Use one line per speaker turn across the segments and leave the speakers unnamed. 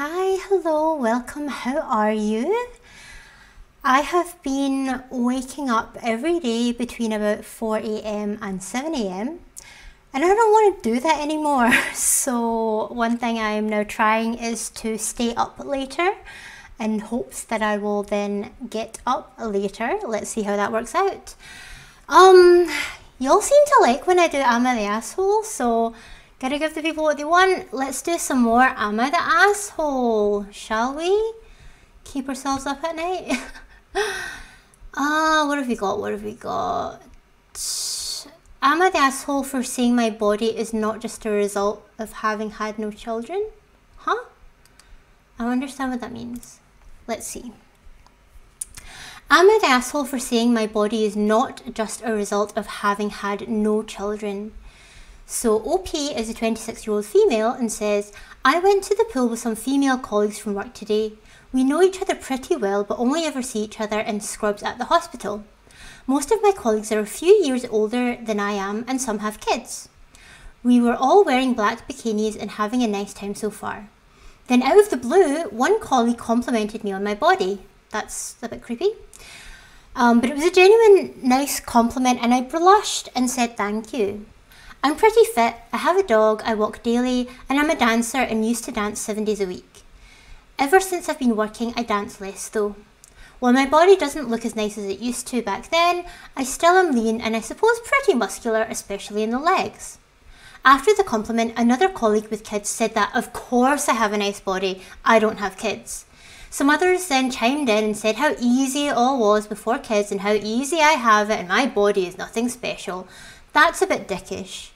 Hi, hello, welcome, how are you? I have been waking up every day between about 4 a.m. and 7 a.m. and I don't want to do that anymore. So one thing I am now trying is to stay up later in hopes that I will then get up later. Let's see how that works out. Y'all seem to like when I do Am I the Asshole, so gotta give the people what they want. Let's do some more Am I the Asshole, shall we? Keep ourselves up at night. What have we got? Am I the asshole for saying my body is not just a result of having had no children? Huh? I don't understand what that means. Let's see. Am I the asshole for saying my body is not just a result of having had no children? So OP is a 26-year-old female and says, I went to the pool with some female colleagues from work today. We know each other pretty well, but only ever see each other in scrubs at the hospital. Most of my colleagues are a few years older than I am, and some have kids. We were all wearing black bikinis and having a nice time so far. Then out of the blue, one colleague complimented me on my body. That's a bit creepy. But it was a genuine nice compliment and I blushed and said thank you. I'm pretty fit, I have a dog, I walk daily, and I'm a dancer and used to dance 7 days a week. Ever since I've been working, I dance less though. While my body doesn't look as nice as it used to back then, I still am lean and I suppose pretty muscular, especially in the legs. After the compliment, another colleague with kids said that of course I have a nice body, I don't have kids. Some others then chimed in and said how easy it all was before kids and how easy I have it and my body is nothing special. That's a bit dickish.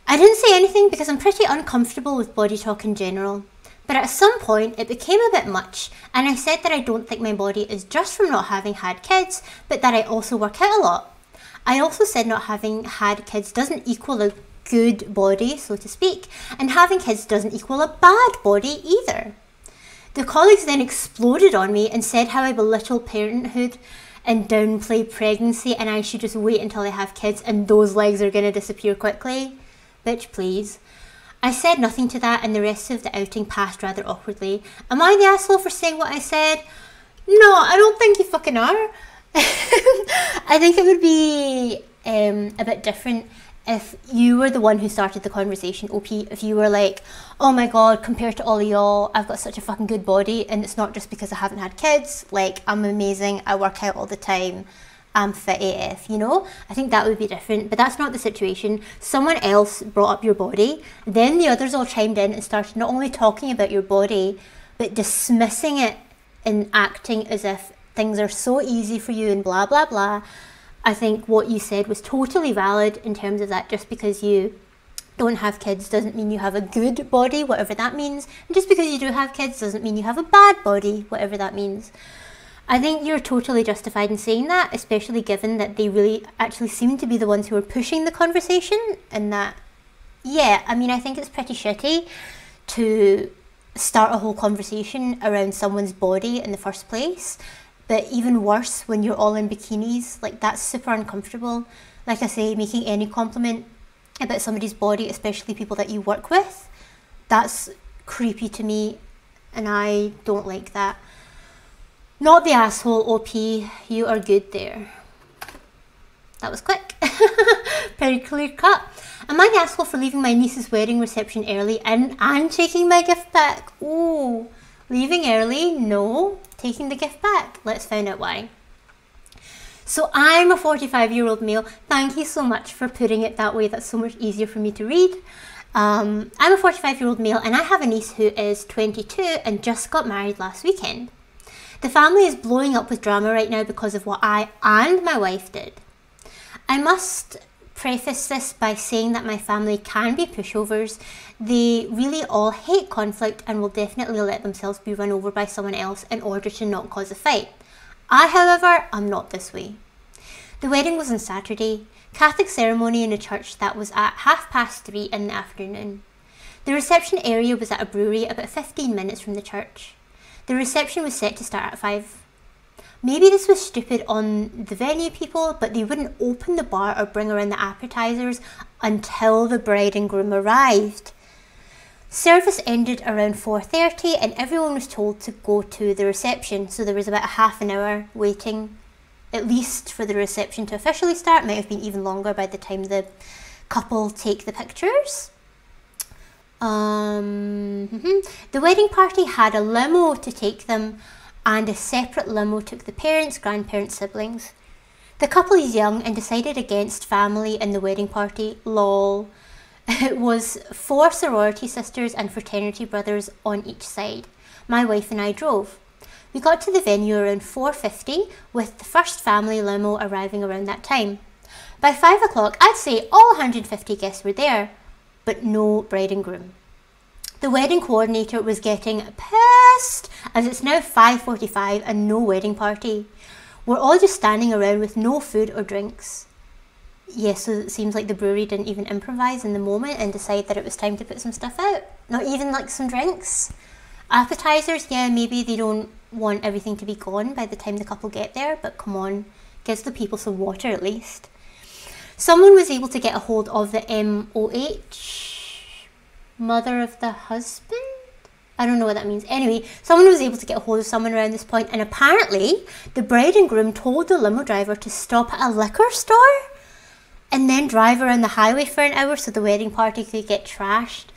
I didn't say anything because I'm pretty uncomfortable with body talk in general. But at some point it became a bit much and I said that I don't think my body is just from not having had kids, but that I also work out a lot. I also said not having had kids doesn't equal a good body, so to speak, and having kids doesn't equal a bad body either. The colleagues then exploded on me and said how I belittle parenthood and downplay pregnancy and I should just wait until I have kids and those legs are going to disappear quickly. Bitch, please. I said nothing to that and the rest of the outing passed rather awkwardly. Am I the asshole for saying what I said? No, I don't think you fucking are. I think it would be a bit different if you were the one who started the conversation, OP. If you were like, oh my god, compared to all of y'all, I've got such a fucking good body and it's not just because I haven't had kids. Like, I'm amazing, I work out all the time. I'm fit AF, you know? I think that would be different, but that's not the situation. Someone else brought up your body, then the others all chimed in and started not only talking about your body, but dismissing it and acting as if things are so easy for you and blah, blah, blah. I think what you said was totally valid in terms of that just because you don't have kids doesn't mean you have a good body, whatever that means. And just because you do have kids doesn't mean you have a bad body, whatever that means. I think you're totally justified in saying that, especially given that they really actually seem to be the ones who are pushing the conversation and that, yeah, I mean, I think it's pretty shitty to start a whole conversation around someone's body in the first place, but even worse when you're all in bikinis, like that's super uncomfortable. Like I say, making any compliment about somebody's body, especially people that you work with, that's creepy to me and I don't like that. Not the asshole, OP. You are good there. That was quick. Very clear cut. Am I the asshole for leaving my niece's wedding reception early and taking my gift back? Ooh, leaving early? No. Taking the gift back? Let's find out why. So I'm a 45-year-old male. Thank you so much for putting it that way. That's so much easier for me to read. I'm a 45-year-old male and I have a niece who is 22 and just got married last weekend. The family is blowing up with drama right now because of what I and my wife did. I must preface this by saying that my family can be pushovers. They really all hate conflict and will definitely let themselves be run over by someone else in order to not cause a fight. I, however, am not this way. The wedding was on Saturday, Catholic ceremony in a church that was at 3:30 in the afternoon. The reception area was at a brewery about 15 minutes from the church. The reception was set to start at 5. Maybe this was stupid on the venue people, but they wouldn't open the bar or bring around the appetizers until the bride and groom arrived. Service ended around 4:30 and everyone was told to go to the reception. So there was about a half an hour waiting, at least, for the reception to officially start. Might have been even longer by the time the couple take the pictures. The wedding party had a limo to take them, and a separate limo took the parents, grandparents, siblings. The couple is young and decided against family and the wedding party. Lol. It was 4 sorority sisters and fraternity brothers on each side. My wife and I drove. We got to the venue around 4:50, with the first family limo arriving around that time. By 5 o'clock, I'd say all 150 guests were there, but no bride and groom. The wedding coordinator was getting pissed, as it's now 5:45 and no wedding party. We're all just standing around with no food or drinks. Yes, so it seems like the brewery didn't even improvise in the moment and decide that it was time to put some stuff out. Not even like some drinks. Appetizers, yeah, maybe they don't want everything to be gone by the time the couple get there, but come on, gives the people some water at least. Someone was able to get a hold of the MOH, mother of the husband? I don't know what that means. Anyway, someone was able to get a hold of someone around this point, and apparently the bride and groom told the limo driver to stop at a liquor store and then drive around the highway for an hour so the wedding party could get trashed.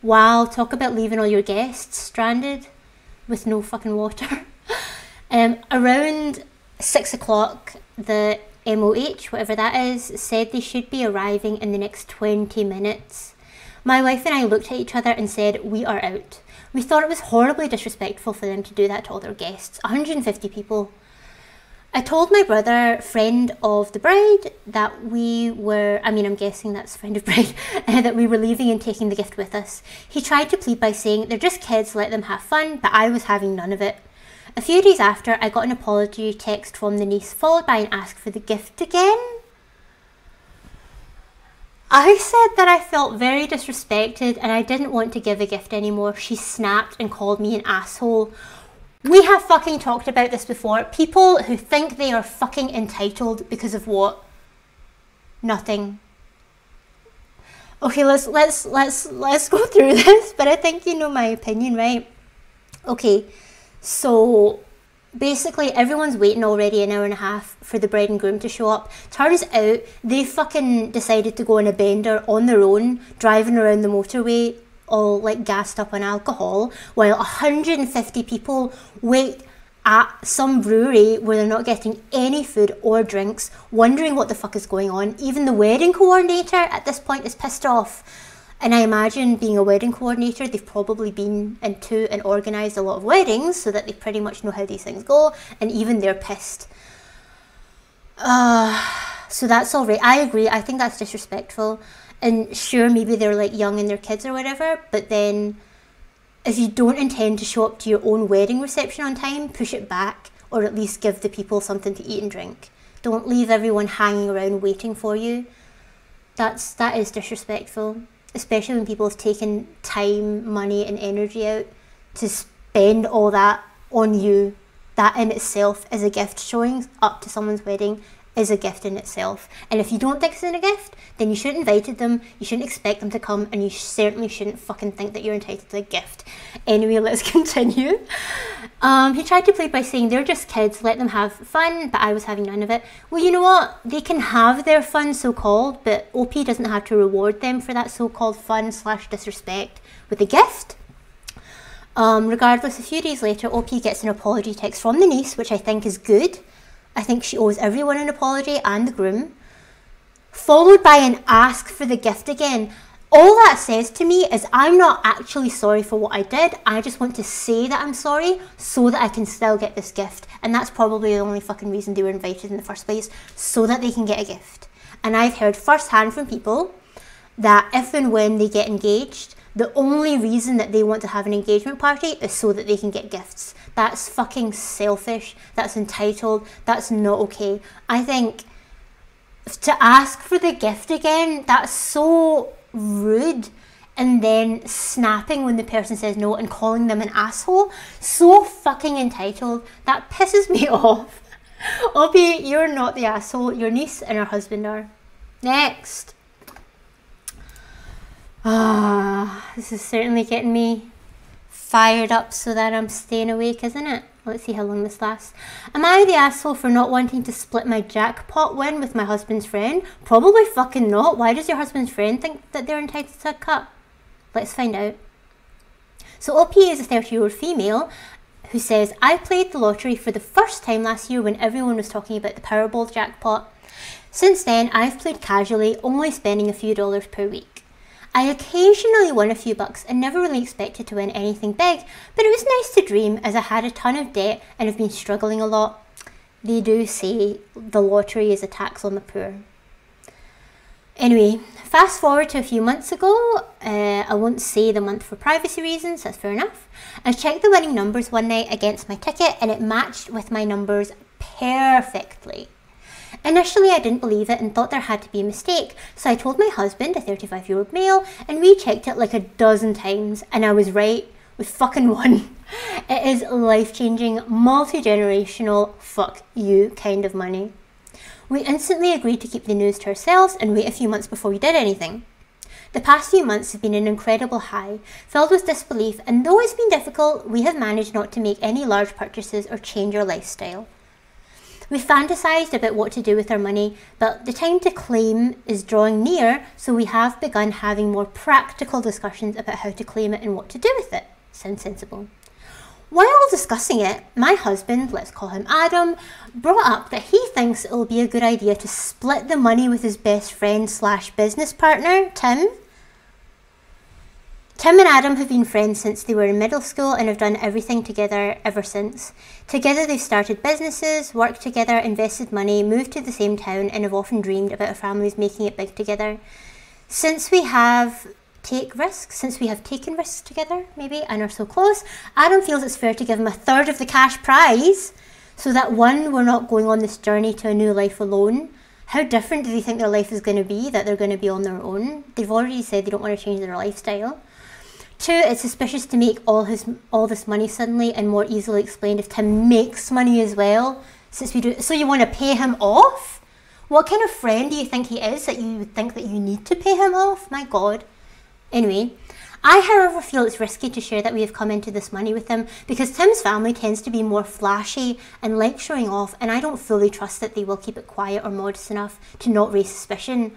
Wow, talk about leaving all your guests stranded with no fucking water. Around 6 o'clock, the MOH, whatever that is, said they should be arriving in the next 20 minutes. My wife and I looked at each other and said, we are out. We thought it was horribly disrespectful for them to do that to all their guests, 150 people. I told my brother, friend of the bride, that we were, I'm guessing that's friend of bride, that we were leaving and taking the gift with us. He tried to plead by saying, they're just kids, let them have fun, but I was having none of it. A few days after, I got an apology text from the niece, followed by an ask for the gift again. I said that I felt very disrespected and I didn't want to give a gift anymore. She snapped and called me an asshole. We have fucking talked about this before. People who think they are fucking entitled because of what? Nothing. Okay, let's go through this, but I think you know my opinion, right? Okay, so basically everyone's waiting already an hour and a half for the bride and groom to show up. Turns out they fucking decided to go on a bender on their own, driving around the motorway all like gassed up on alcohol, while 150 people wait at some brewery where they're not getting any food or drinks, wondering what the fuck is going on. Even the wedding coordinator at this point is pissed off. And I imagine, being a wedding coordinator, they've probably been into and organised a lot of weddings so that they pretty much know how these things go, and even they're pissed. So that's all right. I agree. I think that's disrespectful. And sure, maybe they're like young and their kids or whatever, but then if you don't intend to show up to your own wedding reception on time, push it back, or at least give the people something to eat and drink. Don't leave everyone hanging around waiting for you. That is disrespectful, especially when people have taken time, money and energy out to spend all that on you. That in itself is a gift. Showing up to someone's wedding is a gift in itself. And if you don't think it's a gift, then you shouldn't have invited them, you shouldn't expect them to come, and you certainly shouldn't fucking think that you're entitled to a gift. Anyway, let's continue. He tried to plead by saying, they're just kids, let them have fun, but I was having none of it. Well, you know what? They can have their fun, so-called, but OP doesn't have to reward them for that so-called fun / disrespect with a gift. Regardless, a few days later, OP gets an apology text from the niece, which I think is good. I think she owes everyone an apology, and the groom. Followed by an ask for the gift again. All that says to me is I'm not actually sorry for what I did. I just want to say that I'm sorry so that I can still get this gift. And that's probably the only fucking reason they were invited in the first place, so that they can get a gift. And I've heard firsthand from people that if and when they get engaged, the only reason that they want to have an engagement party is so that they can get gifts. That's fucking selfish. That's entitled. That's not okay. I think to ask for the gift again, that's so rude. And then snapping when the person says no and calling them an asshole. So fucking entitled. That pisses me off. Obi, you're not the asshole. Your niece and her husband are. Next. This is certainly getting me fired up so that I'm staying awake, isn't it? Let's see how long this lasts. Am I the asshole for not wanting to split my jackpot win with my husband's friend? Probably fucking not. Why does your husband's friend think that they're entitled to a cut? Let's find out. So OP is a 30-year-old female who says, I played the lottery for the first time last year when everyone was talking about the Powerball jackpot. Since then, I've played casually, only spending a few dollars per week. I occasionally won a few bucks and never really expected to win anything big, but it was nice to dream as I had a ton of debt and have been struggling a lot. They do say the lottery is a tax on the poor. Anyway, fast forward to a few months ago. I won't say the month for privacy reasons, that's fair enough. I checked the winning numbers one night against my ticket and it matched with my numbers perfectly. Initially, I didn't believe it and thought there had to be a mistake, so I told my husband, a 35-year-old male, and we checked it like a dozen times, and I was right. We fucking won. It is life-changing, multi-generational, fuck you kind of money. We instantly agreed to keep the news to ourselves and wait a few months before we did anything. The past few months have been an incredible high, filled with disbelief, and though it's been difficult, we have managed not to make any large purchases or change our lifestyle. We've fantasised about what to do with our money, but the time to claim is drawing near, so we have begun having more practical discussions about how to claim it and what to do with it. Sounds sensible. While discussing it, my husband, let's call him Adam, brought up that he thinks it will be a good idea to split the money with his best friend / business partner, Tim. Tim and Adam have been friends since they were in middle school and have done everything together ever since. Together they've started businesses, worked together, invested money, moved to the same town, and have often dreamed about our families making it big together. Since we have taken risks together, maybe, and are so close, Adam feels it's fair to give him a third of the cash prize so that one, we're not going on this journey to a new life alone. How different do they think their life is going to be that they're going to be on their own? They've already said they don't want to change their lifestyle. 2, it's suspicious to make all this money suddenly and more easily explained if Tim makes money as well, since we do. So you want to pay him off? What kind of friend do you think he is that you would think that you need to pay him off? My God. Anyway, I however feel it's risky to share that we have come into this money with him because Tim's family tends to be more flashy and like showing off, and I don't fully trust that they will keep it quiet or modest enough to not raise suspicion.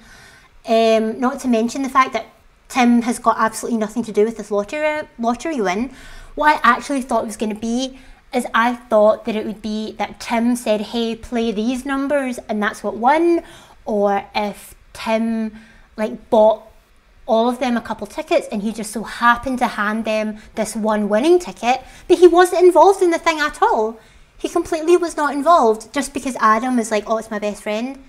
Not to mention the fact that Tim has got absolutely nothing to do with this lottery win. What I actually thought it was going to be is I thought that it would be that Tim said, hey, play these numbers, and that's what won. Or if Tim bought all of them a couple tickets and he just so happened to hand them this one winning ticket, but he wasn't involved in the thing at all. He completely was not involved just because Adam is like, oh, it's my best friend.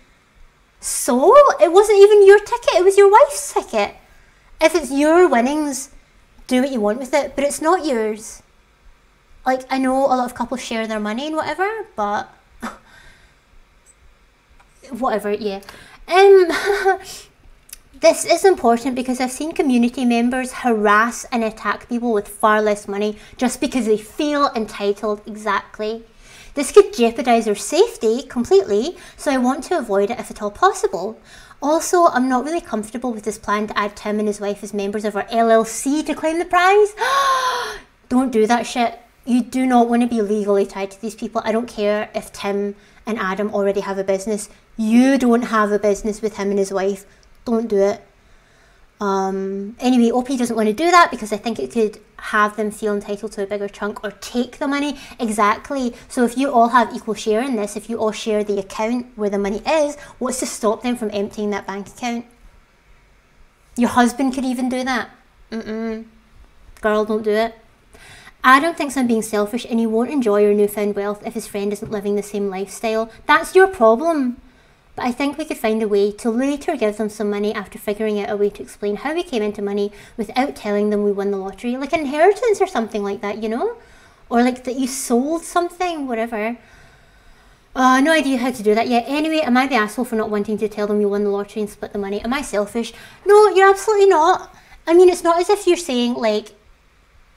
So it wasn't even your ticket, it was your wife's ticket. If it's your winnings, do what you want with it, but it's not yours. I know a lot of couples share their money and whatever, but whatever, yeah. This is important because I've seen community members harass and attack people with far less money just because they feel entitled. Exactly. This could jeopardise their safety completely, so I want to avoid it if at all possible. Also, I'm not really comfortable with this plan to add Tim and his wife as members of our LLC to claim the prize. Don't do that shit. You do not want to be legally tied to these people. I don't care if Tim and Adam already have a business. You don't have a business with him and his wife. Don't do it. Anyway, OP doesn't want to do that because I think it could have them feel entitled to a bigger chunk or take the money. Exactly. So if you all have equal share in this, if you all share the account where the money is, what's to stop them from emptying that bank account? Your husband could even do that. Girl, don't do it. Adam thinks I'm being selfish and he won't enjoy your newfound wealth if his friend isn't living the same lifestyle. That's your problem. But I think we could find a way to later give them some money after figuring out a way to explain how we came into money without telling them we won the lottery. Like an inheritance or something like that, you know? Or like that you sold something, whatever. No idea how to do that yet. Anyway, am I the asshole for not wanting to tell them you won the lottery and split the money? Am I selfish? No, you're absolutely not. I mean, it's not as if you're saying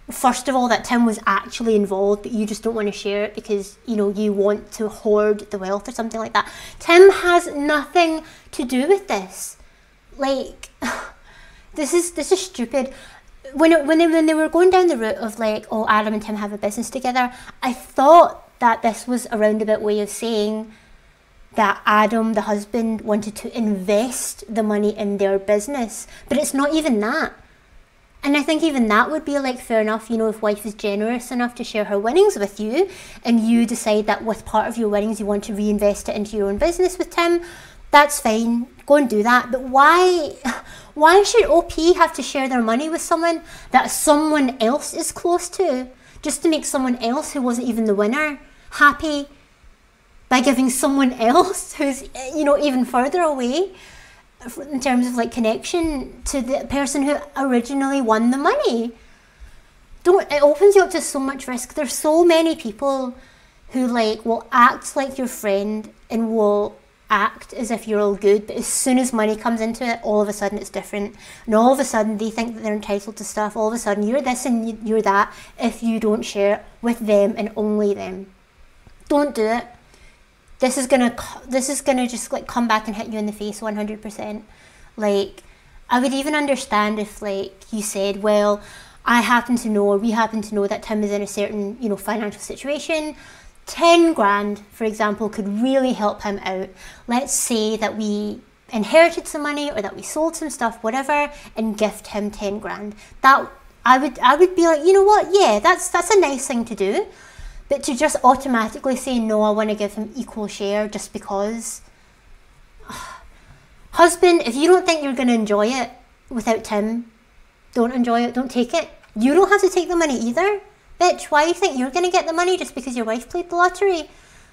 first of all, that Tim was actually involved, but you just don't want to share it because, you want to hoard the wealth or something like that. Tim has nothing to do with this. This is stupid. When they were going down the route of like, oh, Adam and Tim have a business together, I thought that this was a roundabout way of saying that Adam, the husband, wanted to invest the money in their business. But it's not even that. And I think even that would be like fair enough, you know, if wife is generous enough to share her winnings with you and you decide that with part of your winnings you want to reinvest it into your own business with Tim, that's fine. Go and do that. But why should OP have to share their money with someone that someone else is close to, just to make someone else who wasn't even the winner happy by giving someone else who's, you know, even further away in terms of like connection to the person who originally won the money? It opens you up to so much risk. There's so many people who like will act like your friend and will act as if you're all good, but as soon as money comes into it, all of a sudden it's different, and all of a sudden they think that they're entitled to stuff. All of a sudden you're this and you're that if you don't share with them and only them. Don't do it. This is gonna just like come back and hit you in the face 100%. Like, I would even understand if like you said, well, I happen to know, or we happen to know that Tim is in a certain, you know, financial situation. 10 grand, for example, could really help him out. Let's say that we inherited some money or that we sold some stuff, whatever, and gift him 10 grand. That I would be like, you know what? Yeah, that's a nice thing to do. But to just automatically say, no, I want to give him equal share just because. Husband, if you don't think you're going to enjoy it without Tim, don't enjoy it, don't take it. You don't have to take the money either. Bitch, why do you think you're going to get the money just because your wife played the lottery?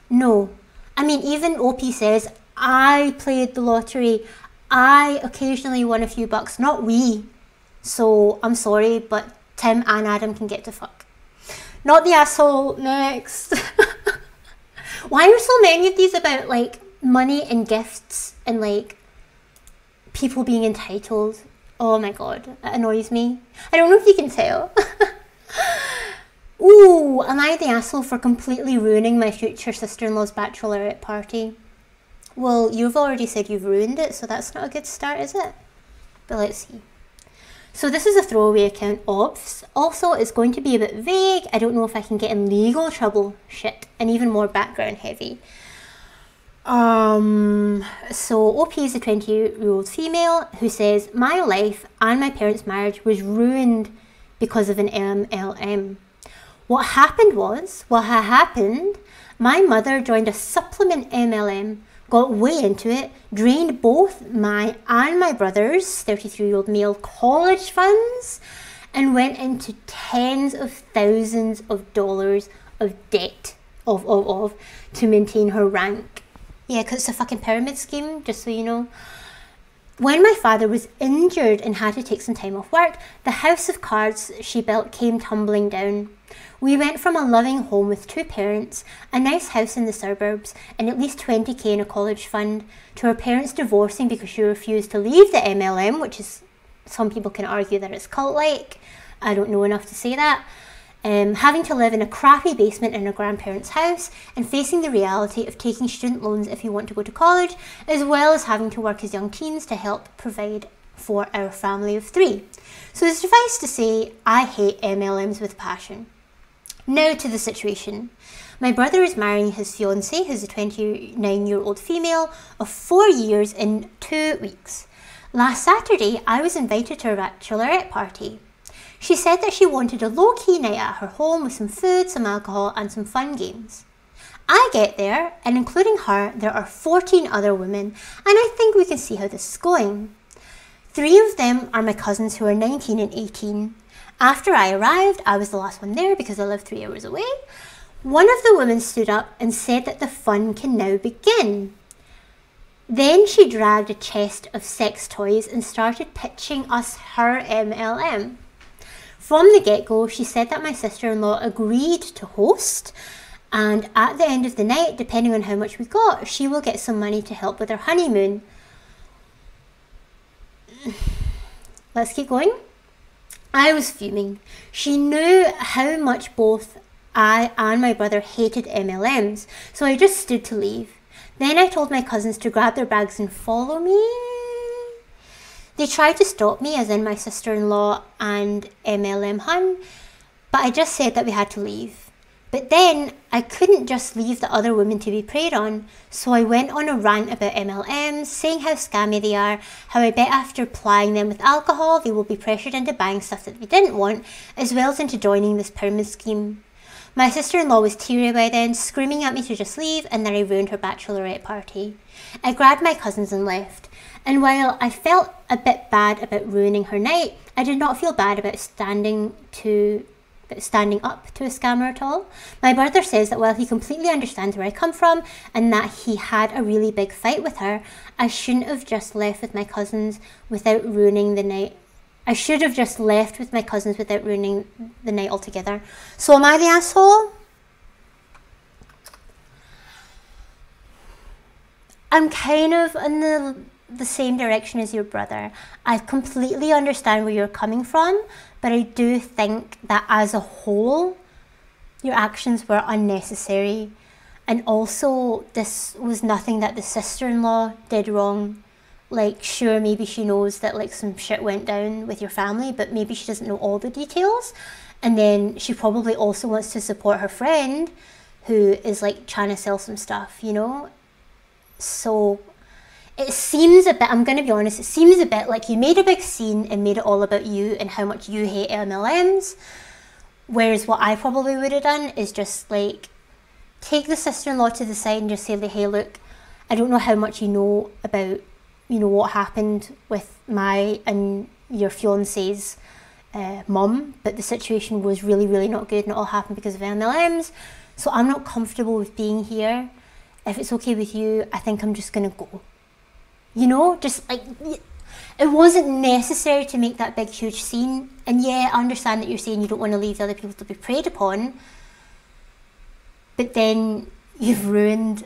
No. I mean, even OP says, I played the lottery. I occasionally won a few bucks, not we. So, I'm sorry, but Tim and Adam can get to fuck. Not the asshole. Next. Why are so many of these about like money and gifts and like people being entitled? Oh my god, that annoys me. I don't know if you can tell. Ooh, am I the asshole for completely ruining my future sister-in-law's bachelorette party? Well, you've already said you've ruined it, so that's not a good start, is it? But let's see. So this is a throwaway account, obvs. Also, it's going to be a bit vague. I don't know if I can get in legal trouble. Shit. And even more background heavy. So OP is a 20-year-old female who says, my life and my parents' marriage was ruined because of an MLM. What happened was, my mother joined a supplement MLM, got way into it, drained both my and my brother's 33-year-old male college funds, and went into tens of thousands of dollars of debt to maintain her rank. Yeah, because it's a fucking pyramid scheme, just so you know. When my father was injured and had to take some time off work, the house of cards she built came tumbling down. We went from a loving home with 2 parents, a nice house in the suburbs, and at least 20k in a college fund, to her parents divorcing because she refused to leave the MLM, which is, some people can argue that it's cult-like. I don't know enough to say that. Having to live in a crappy basement in her grandparents' house, and facing the reality of taking student loans if you want to go to college, as well as having to work as young teens to help provide for our family of 3. So suffice to say, I hate MLMs with passion. Now to the situation. My brother is marrying his fiancée, who's a 29-year-old female of 4 years in 2 weeks. Last Saturday, I was invited to her bachelorette party. She said that she wanted a low-key night at her home with some food, some alcohol, and some fun games. I get there, and including her, there are 14 other women, and I think we can see how this is going. 3 of them are my cousins who are 19 and 18. After I arrived, I was the last one there because I live 3 hours away. One of the women stood up and said that the fun can now begin. Then she dragged a chest of sex toys and started pitching us her MLM. From the get-go, she said that my sister-in-law agreed to host, and at the end of the night, depending on how much we got, she will get some money to help with her honeymoon. Let's keep going. I was fuming. She knew how much both I and my brother hated MLMs, so I just stood to leave. Then I told my cousins to grab their bags and follow me. They tried to stop me, as in my sister-in-law and MLM hun, but I just said that we had to leave. But then I couldn't just leave the other women to be preyed on, so I went on a rant about MLMs, saying how scammy they are, how I bet after plying them with alcohol they will be pressured into buying stuff that they didn't want, as well as into joining this pyramid scheme. My sister-in-law was teary by then, screaming at me to just leave, and then I ruined her bachelorette party. I grabbed my cousins and left, and while I felt a bit bad about ruining her night, I did not feel bad about standing up to a scammer at all. My brother says that while he completely understands where I come from and that he had a really big fight with her, I shouldn't have just left with my cousins without ruining the night. I should have just left with my cousins without ruining the night altogether. So am I the asshole? I'm kind of in the same direction as your brother. I completely understand where you're coming from, but I do think that as a whole, your actions were unnecessary. And also, this was nothing that the sister-in-law did wrong. Like, sure, maybe she knows that like some shit went down with your family, but maybe she doesn't know all the details. And then she probably also wants to support her friend who is like trying to sell some stuff, you know? So it seems a bit, I'm going to be honest, it seems a bit like you made a big scene and made it all about you and how much you hate MLMs. Whereas what I probably would have done is just like take the sister-in-law to the side and just say, like, hey, look, I don't know how much you know about, you know, what happened with my and your fiance's mum, but the situation was really, really not good and it all happened because of MLMs. So I'm not comfortable with being here. If it's okay with you, I think I'm just going to go. You know, just like, it wasn't necessary to make that big, huge scene. And yeah, I understand that you're saying you don't want to leave the other people to be preyed upon. But then you've ruined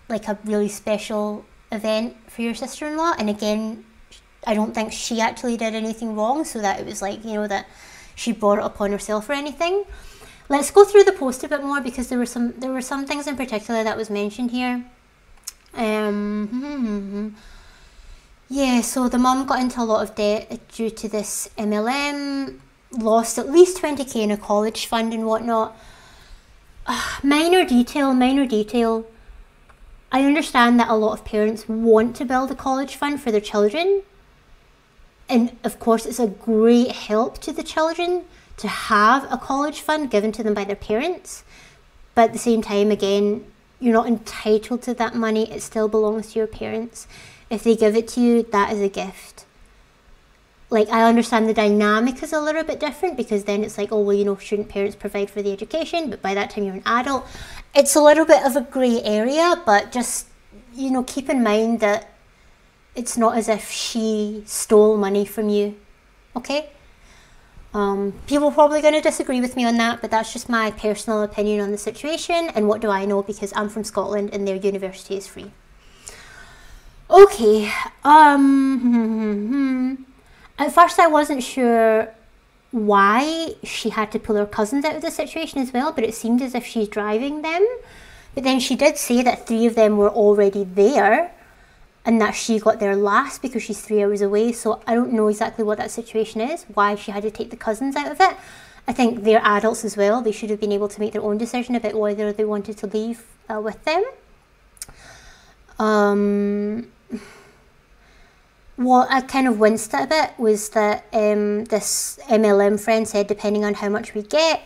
like a really special event for your sister-in-law. And again, I don't think she actually did anything wrong, so that it was like, you know, that she brought it upon herself or anything. Let's go through the post a bit more because there were some things in particular that was mentioned here. Yeah, so the mum got into a lot of debt due to this MLM, lost at least 20k in a college fund and whatnot. Minor detail. I understand that a lot of parents want to build a college fund for their children. And of course, it's a great help to the children to have a college fund given to them by their parents. But at the same time, again, you're not entitled to that money. It still belongs to your parents. If they give it to you, that is a gift. Like, I understand the dynamic is a little bit different because then it's like, oh, well, you know, shouldn't parents provide for the education? But by that time you're an adult. It's a little bit of a grey area, but just, you know, keep in mind that it's not as if she stole money from you, okay? People are probably going to disagree with me on that, but that's just my personal opinion on the situation. And what do I know? Because I'm from Scotland and their university is free. Okay. At first I wasn't sure why she had to pull her cousins out of the situation as well, but it seemed as if she's driving them. But then she did say that 3 of them were already there and that she got there last because she's 3 hours away. So I don't know exactly what that situation is, why she had to take the cousins out of it. I think they're adults as well. They should have been able to make their own decision about whether they wanted to leave with them. What I kind of winced at a bit was that this MLM friend said depending on how much we get,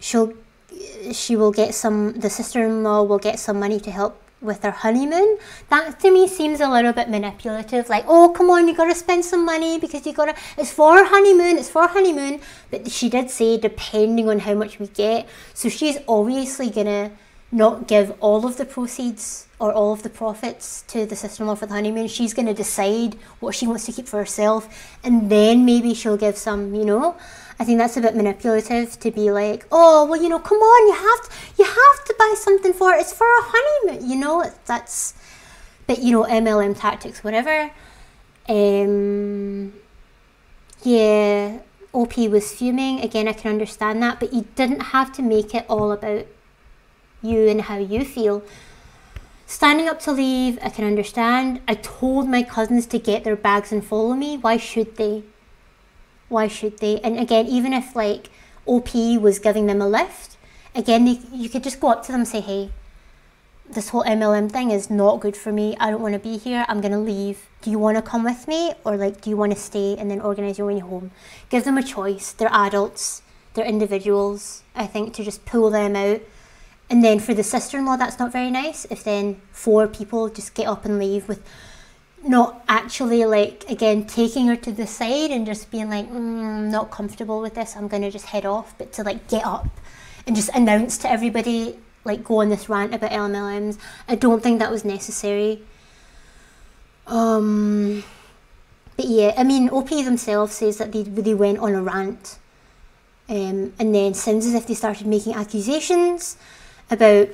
she will get some, the sister-in-law will get some money to help with their honeymoon. That to me seems a little bit manipulative, like, oh, come on, you gotta spend some money because you gotta, it's for a honeymoon. But she did say depending on how much we get, so she's obviously gonna not give all of the proceeds or all of the profits to the sister-in-law for the honeymoon. She's going to decide what she wants to keep for herself, and then maybe she'll give some, you know. I think that's a bit manipulative to be like, oh, well, you know, come on, you have to buy something for it. It's for a honeymoon, you know. That's, but you know, MLM tactics, whatever. Yeah, OP was fuming. Again, I can understand that, but you didn't have to make it all about you and how you feel. Standing up to leave, I can understand. I told my cousins to get their bags and follow me. Why should they? Why should they? And again, even if like OP was giving them a lift, again, you could just go up to them and say, hey, this whole MLM thing is not good for me. I don't want to be here. I'm going to leave. Do you want to come with me? Or like, do you want to stay and then organise your way home? Give them a choice. They're adults. They're individuals. I think to just pull them out. And then for the sister-in-law, that's not very nice. If then 4 people just get up and leave with not actually like, again, taking her to the side and just being like, not comfortable with this. I'm going to just head off. But to like get up and just announce to everybody, like go on this rant about LMLMs. I don't think that was necessary. But yeah, I mean, OP themselves says that they went on a rant. And then sounds as if they started making accusations about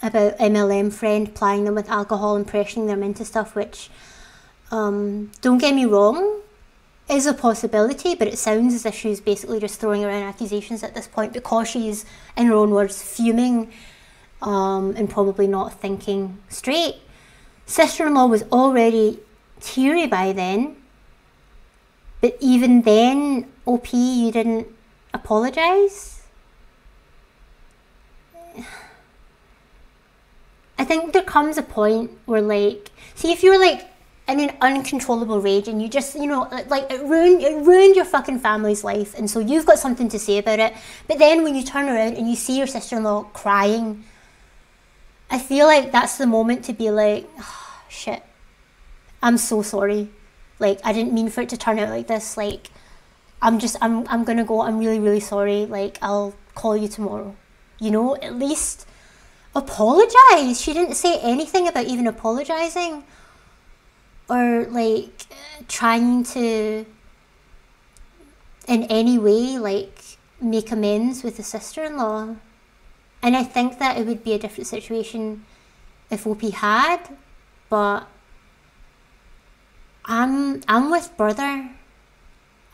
about MLM friend plying them with alcohol and pressuring them into stuff, which, don't get me wrong, is a possibility, but it sounds as if she's basically just throwing around accusations at this point because she's, in her own words, fuming and probably not thinking straight. Sister-in-law was already teary by then, but even then, OP, you didn't apologise? I think there comes a point where like, see if you're like in an uncontrollable rage and you just, you know, like it ruined your fucking family's life, and so you've got something to say about it, but then when you turn around and you see your sister-in-law crying, I feel like that's the moment to be like, oh, shit, I'm so sorry, like I didn't mean for it to turn out like this, like I'm gonna go, I'm really, really sorry, like I'll call you tomorrow, you know, at least apologize. She didn't say anything about even apologizing or like trying to in any way like make amends with the sister-in-law. And I think that it would be a different situation if OP had, but I'm with brother.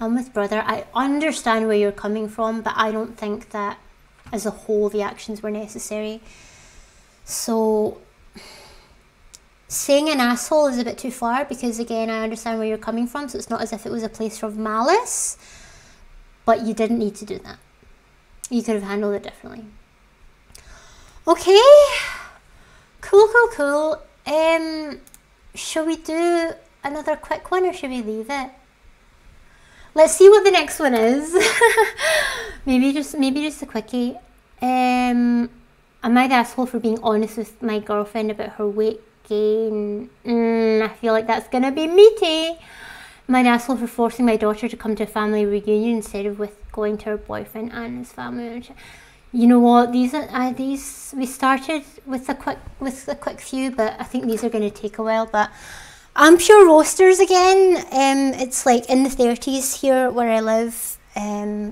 I'm with brother. I understand where you're coming from, but I don't think that as a whole the actions were necessary. So saying an asshole is a bit too far, because again, I understand where you're coming from, so it's not as if it was a place of malice, but you didn't need to do that. You could have handled it differently. Okay, cool. Shall we do another quick one or should we leave it? Let's see what the next one is. maybe just a quickie. Am I the asshole for being honest with my girlfriend about her weight gain? I feel like that's gonna be meaty. Am I the asshole for forcing my daughter to come to a family reunion instead of with going to her boyfriend and his family? You know what? These we started with a quick few, but I think these are going to take a while. But I'm pure roasters again. It's like in the 30s here where I live.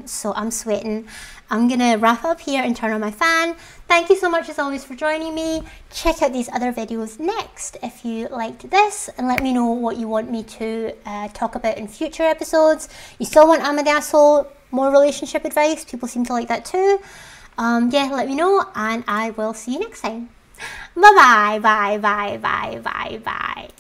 So I'm sweating. I'm gonna wrap up here and turn on my fan. Thank you so much as always for joining me. Check out these other videos next if you liked this, and let me know what you want me to talk about in future episodes. You still want Am I the Asshole? More relationship advice? People seem to like that too. Yeah, let me know, and I will see you next time. Bye bye.